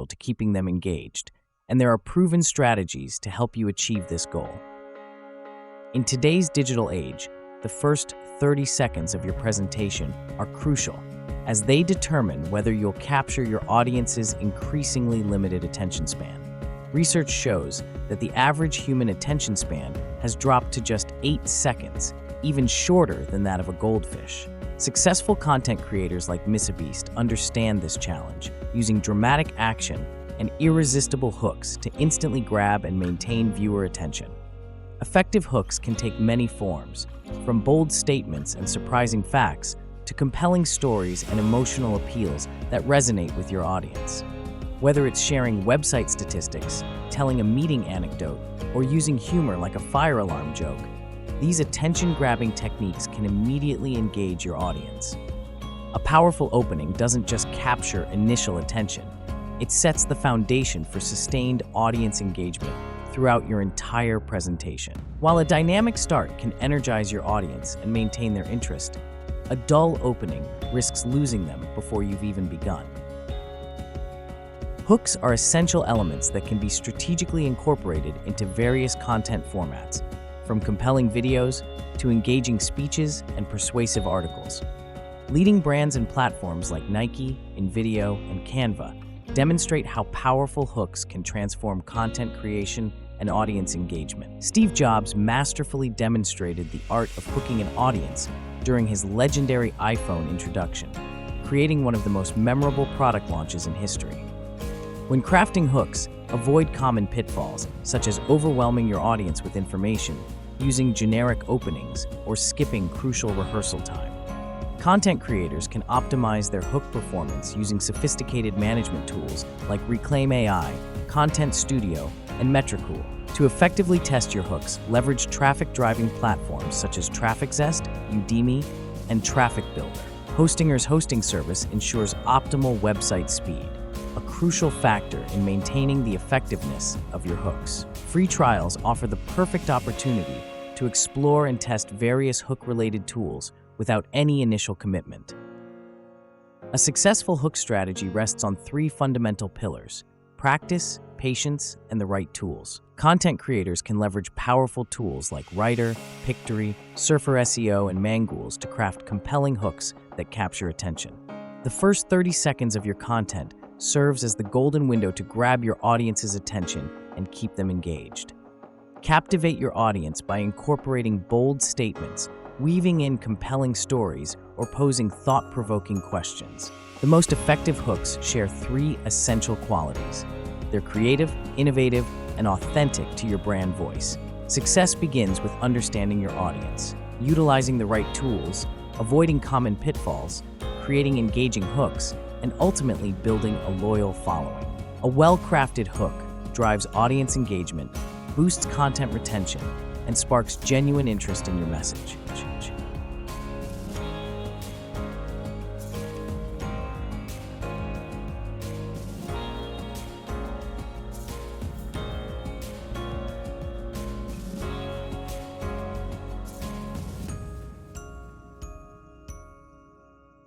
essential to keeping them engaged, and there are proven strategies to help you achieve this goal. In today's digital age, the first 30 seconds of your presentation are crucial, as they determine whether you'll capture your audience's increasingly limited attention span. Research shows that the average human attention span has dropped to just 8 seconds, even shorter than that of a goldfish. Successful content creators like MrBeast understand this challenge, using dramatic action and irresistible hooks to instantly grab and maintain viewer attention. Effective hooks can take many forms, from bold statements and surprising facts to compelling stories and emotional appeals that resonate with your audience. Whether it's sharing website statistics, telling a meeting anecdote, or using humor like a fire alarm joke, these attention-grabbing techniques can immediately engage your audience. A powerful opening doesn't just capture initial attention, it sets the foundation for sustained audience engagement throughout your entire presentation. While a dynamic start can energize your audience and maintain their interest, a dull opening risks losing them before you've even begun. Hooks are essential elements that can be strategically incorporated into various content formats, from compelling videos to engaging speeches and persuasive articles. Leading brands and platforms like Nike, InVideo, and Canva demonstrate how powerful hooks can transform content creation and audience engagement. Steve Jobs masterfully demonstrated the art of hooking an audience during his legendary iPhone introduction, creating one of the most memorable product launches in history. When crafting hooks, avoid common pitfalls, such as overwhelming your audience with information, using generic openings, or skipping crucial rehearsal time. Content creators can optimize their hook performance using sophisticated management tools like Reclaim AI, Content Studio, and Metricool. To effectively test your hooks, leverage traffic-driving platforms such as TrafficZest, Udemy, and Traffic Builder. Hostinger's hosting service ensures optimal website speed, a crucial factor in maintaining the effectiveness of your hooks. Free trials offer the perfect opportunity to explore and test various hook-related tools without any initial commitment. A successful hook strategy rests on 3 fundamental pillars: practice, patience, and the right tools. Content creators can leverage powerful tools like Writer, Pictory, Surfer SEO, and Mangools to craft compelling hooks that capture attention. The first 30 seconds of your content serves as the golden window to grab your audience's attention and keep them engaged. Captivate your audience by incorporating bold statements, weaving in compelling stories, or posing thought-provoking questions. The most effective hooks share 3 essential qualities. They're creative, innovative, and authentic to your brand voice. Success begins with understanding your audience, utilizing the right tools, avoiding common pitfalls, creating engaging hooks, and ultimately building a loyal following. A well-crafted hook drives audience engagement, boosts content retention, and sparks genuine interest in your message.